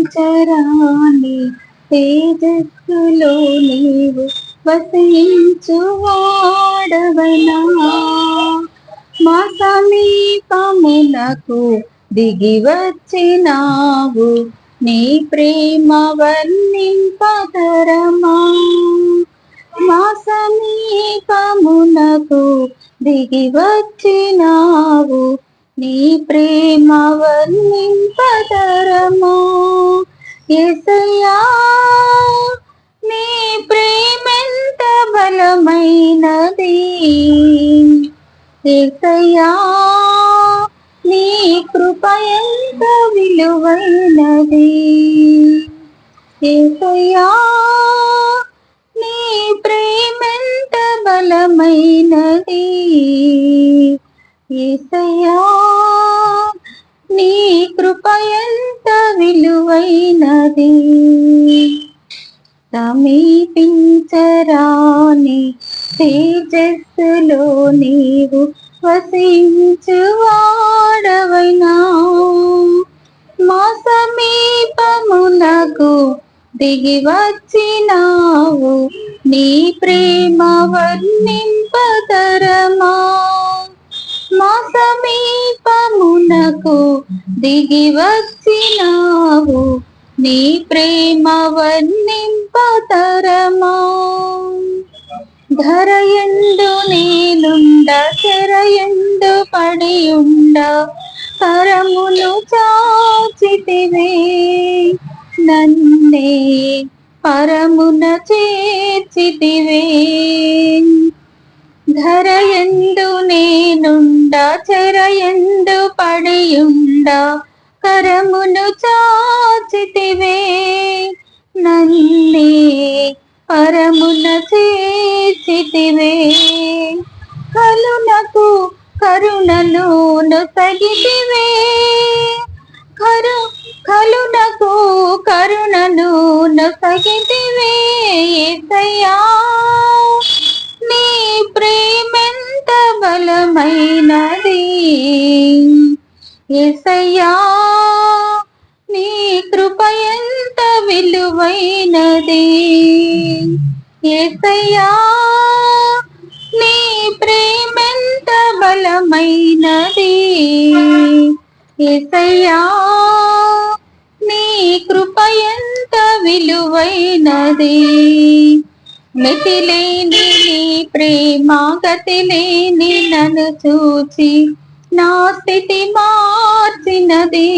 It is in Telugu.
పించరాని తేజస్సులో నీవు వసించువాడవనా, మా సమీపమునకు దిగి వచ్చినావు, నీ ప్రేమ వర్ణింపతరమా. మా సమీపమునకు దిగి వచ్చినావు, నీ ప్రేమ వర్ణింపతరమా. యేసయ్యా నీ ప్రేమెంత బలమైనది, యేసయ్యా నీ కృప ఎంత విలువైనది, యేసయ్యా నీ ప్రేమెంత బలమైనది, యేసయ్యా నీ కృప ఎంత విలువైనది. సమీపించరాని తేజస్సులో నీవు వసించువాడవైనా, మా సమీపమునకు దిగి వచ్చినావు, నీ ప్రేమ వర్ణింపతరమా. మా సమీపమునకు దిగి వచ్చినావు, నీ ప్రేమ వర్ణింపతరమా. ధరయందు నేనుండ చెరయందు పడియుండ, కరమును చాచితివే, నన్నే పరమున చేర్చితివే. ధరయందు నేనుండ చెరయందు పడియుండ, కరమును చాచితివే, నన్నే పరమున చేర్చితివే. కలునకు కరుణను నొసగితివే, కలునకు కరుణను నొసగితివే. యేసయ్యా నీ ప్రేమెంత బలమైనది, యేసయ్యా నీ కృప ఎంత విలువైనది, యేసయ్యా నీ ప్రేమెంత బలమైనది, యేసయ్యా నీ కృప ఎంత విలువైనది. మితిలేని నీ ప్రేమ గతిలేని నన్ను చూచి నా స్థితి మార్చినది.